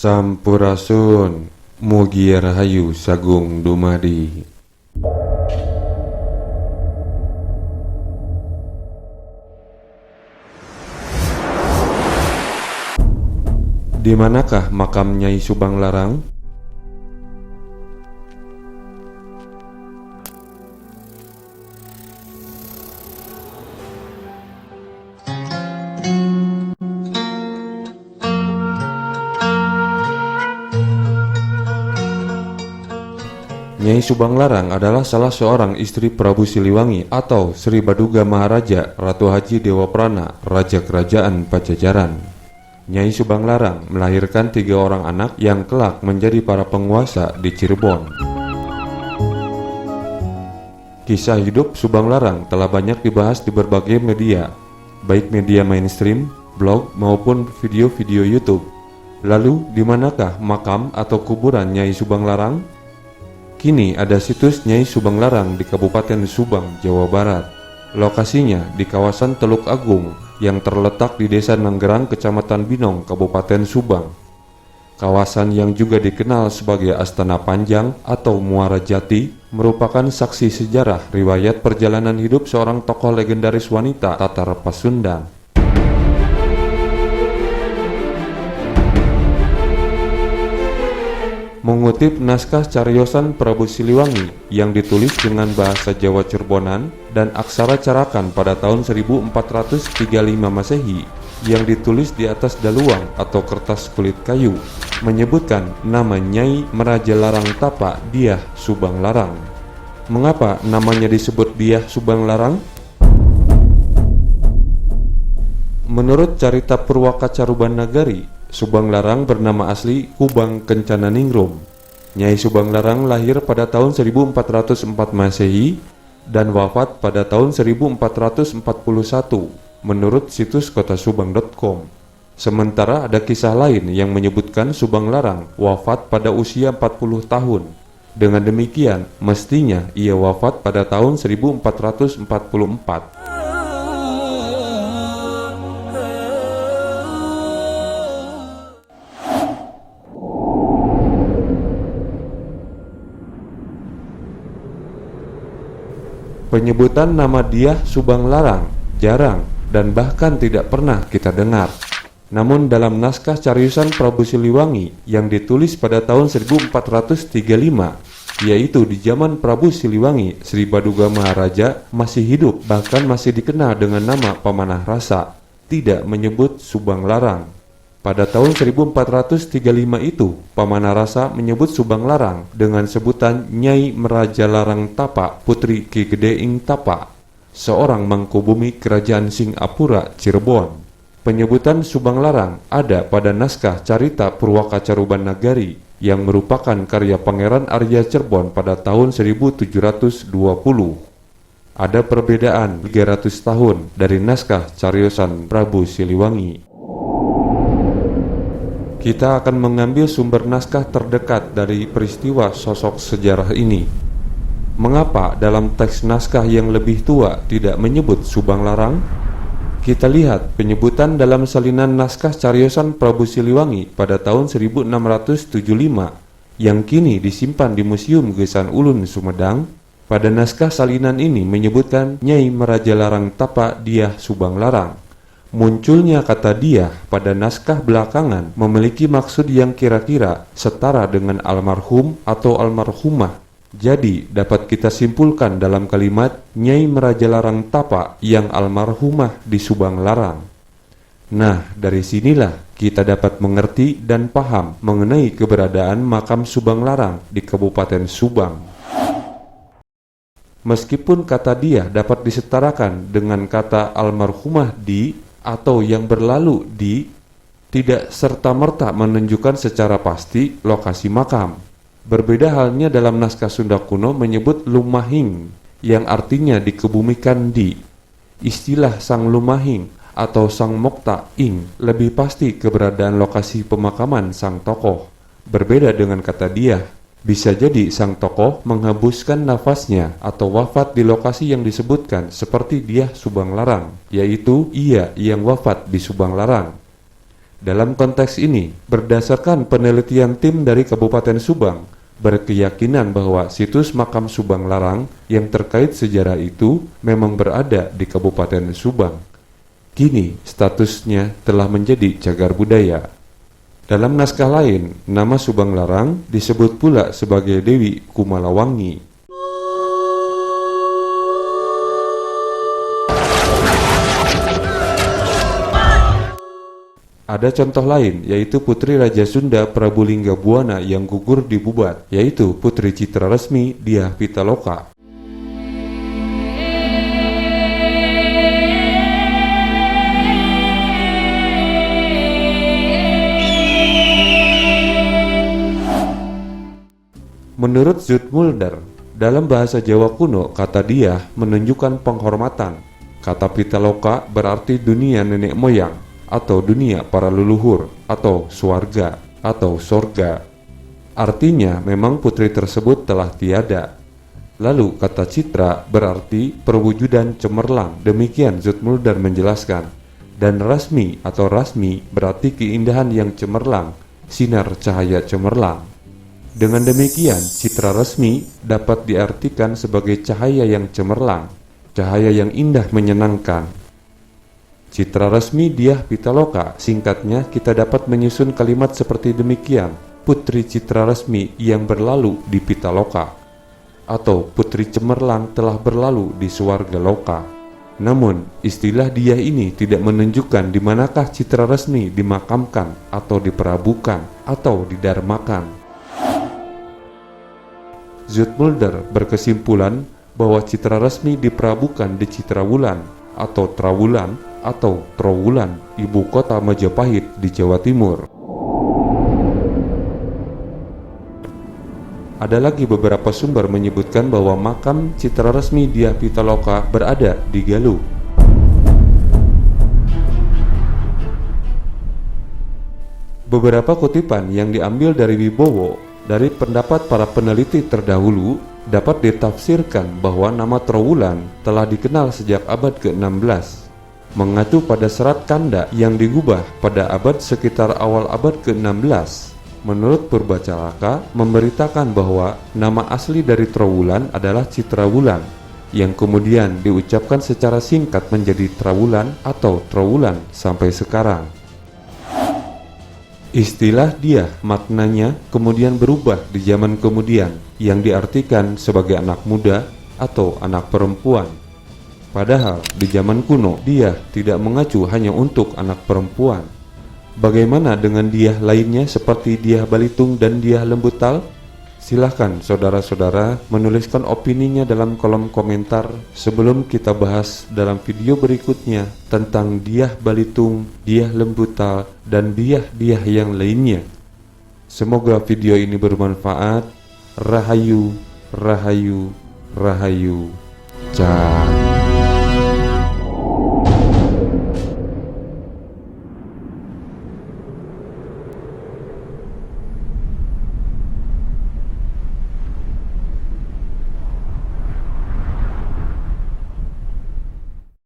Sampurasun, mugi rahayu sagung dumadi. Di manakah makam Nyai Subang Larang? Nyai Subang Larang adalah salah seorang istri Prabu Siliwangi atau Sri Baduga Maharaja Ratu Haji Dewa Prana, Raja Kerajaan Pajajaran. Nyai Subang Larang melahirkan 3 orang anak yang kelak menjadi para penguasa di Cirebon. Kisah hidup Subang Larang telah banyak dibahas di berbagai media, baik media mainstream, blog maupun video-video YouTube. Lalu, di manakah makam atau kuburan Nyai Subang Larang? Kini ada situs Nyai Subang Larang di Kabupaten Subang, Jawa Barat. Lokasinya di kawasan Teluk Agung yang terletak di Desa Nanggerang, Kecamatan Binong, Kabupaten Subang. Kawasan yang juga dikenal sebagai Astana Panjang atau Muara Jati merupakan saksi sejarah riwayat perjalanan hidup seorang tokoh legendaris wanita Tatar Pasundan. Mengutip naskah cariosan Prabu Siliwangi yang ditulis dengan bahasa Jawa Cirebonan dan aksara Carakan pada tahun 1435 Masehi yang ditulis di atas daluang atau kertas kulit kayu, menyebutkan nama Nyai Merajalarang Tapa Dyah Subang Larang. Mengapa namanya disebut Dyah Subang Larang? Menurut carita Purwaka Caruban Nagari, Subang Larang bernama asli Kubang Kencana Ningrum. Nyai Subang Larang lahir pada tahun 1404 Masehi dan wafat pada tahun 1441 menurut situs kotasubang.com. Sementara ada kisah lain yang menyebutkan Subang Larang wafat pada usia 40 tahun. Dengan demikian, mestinya ia wafat pada tahun 1444. Penyebutan nama Dyah Subang Larang jarang dan bahkan tidak pernah kita dengar. Namun dalam naskah cariosan Prabu Siliwangi yang ditulis pada tahun 1435, yaitu di zaman Prabu Siliwangi, Sri Baduga Maharaja masih hidup, bahkan masih dikenal dengan nama Pamanah Rasa, tidak menyebut Subang Larang. Pada tahun 1435 itu, Pamanah Rasa menyebut Subang Larang dengan sebutan Nyai Merajalarang Tapa Putri Ki Gede Ing Tapa, seorang mangkubumi Kerajaan Singapura Cirebon. Penyebutan Subang Larang ada pada naskah carita Purwaka Caruban Nagari yang merupakan karya Pangeran Arya Cirebon pada tahun 1720. Ada perbedaan 300 tahun dari naskah cariosan Prabu Siliwangi. Kita akan mengambil sumber naskah terdekat dari peristiwa sosok sejarah ini. Mengapa dalam teks naskah yang lebih tua tidak menyebut Subang Larang? Kita lihat penyebutan dalam salinan naskah cariosan Prabu Siliwangi pada tahun 1675 yang kini disimpan di Museum Gesan Ulun, Sumedang. Pada naskah salinan ini menyebutkan Nyai Merajalarang Tapa Dyah Subang Larang. Munculnya kata Dyah pada naskah belakangan memiliki maksud yang kira-kira setara dengan almarhum atau almarhumah. Jadi dapat kita simpulkan dalam kalimat Nyai Merajalarang Tapa yang almarhumah di Subang Larang. Nah, dari sinilah kita dapat mengerti dan paham mengenai keberadaan makam Subang Larang di Kabupaten Subang. Meskipun kata Dyah dapat disetarakan dengan kata almarhumah di atau yang berlalu di, tidak serta-merta menunjukkan secara pasti lokasi makam. Berbeda halnya dalam naskah Sunda kuno menyebut Lumahing yang artinya dikebumikan di. Istilah Sang Lumahing atau Sang Mokta Ing lebih pasti keberadaan lokasi pemakaman sang tokoh. Berbeda dengan kata Dyah, bisa jadi sang tokoh menghembuskan nafasnya atau wafat di lokasi yang disebutkan seperti Dyah Subang Larang, yaitu ia yang wafat di Subang Larang. Dalam konteks ini, berdasarkan penelitian tim dari Kabupaten Subang, berkeyakinan bahwa situs makam Subang Larang yang terkait sejarah itu memang berada di Kabupaten Subang. Kini statusnya telah menjadi cagar budaya. Dalam naskah lain, nama Subang Larang disebut pula sebagai Dewi Kumalawangi. Ada contoh lain, yaitu Putri Raja Sunda Prabu Linggabuana yang gugur di Bubat, yaitu Putri Citra Resmi Dyah Pitaloka. Menurut Zoetmulder, dalam bahasa Jawa kuno, kata Dyah menunjukkan penghormatan. Kata Pitaloka berarti dunia nenek moyang, atau dunia para leluhur, atau swarga, atau sorga. Artinya memang putri tersebut telah tiada. Lalu kata Citra berarti perwujudan cemerlang, demikian Zoetmulder menjelaskan. Dan rasmi atau rasmi berarti keindahan yang cemerlang, sinar cahaya cemerlang. Dengan demikian, citra resmi dapat diartikan sebagai cahaya yang cemerlang, cahaya yang indah menyenangkan. Citra resmi Dyah Pitaloka, singkatnya kita dapat menyusun kalimat seperti demikian: Putri Citra Resmi yang berlalu di Pitaloka, atau Putri Cemerlang telah berlalu di Swarga Loka. Namun, istilah Dyah ini tidak menunjukkan di manakah Citra Resmi dimakamkan atau diperabukan atau didarmakan. Zoetmulder berkesimpulan bahwa Citra Resmi diperabukan di Citrawulan atau Trawulan atau Trowulan, ibu kota Majapahit di Jawa Timur. Ada lagi beberapa sumber menyebutkan bahwa makam Citra Resmi Dyah Pitaloka berada di Galuh. Beberapa kutipan yang diambil dari Wibowo dari pendapat para peneliti terdahulu dapat ditafsirkan bahwa nama Trowulan telah dikenal sejak abad ke-16. Mengacu pada serat Kanda yang digubah pada abad sekitar awal abad ke-16. Menurut Purbacalaka memberitakan bahwa nama asli dari Trowulan adalah Citrawulan, yang kemudian diucapkan secara singkat menjadi Trawulan atau Trowulan sampai sekarang. Istilah Dyah maknanya kemudian berubah di zaman kemudian, yang diartikan sebagai anak muda atau anak perempuan. Padahal di zaman kuno, Dyah tidak mengacu hanya untuk anak perempuan. Bagaimana dengan Dyah lainnya seperti Dyah Balitung dan Dyah Lembutal? Silahkan saudara-saudara menuliskan opininya dalam kolom komentar sebelum kita bahas dalam video berikutnya tentang Dyah Balitung, Dyah Lembutal, dan Dyah-Dyah yang lainnya. Semoga video ini bermanfaat. Rahayu, rahayu, rahayu. Ciao.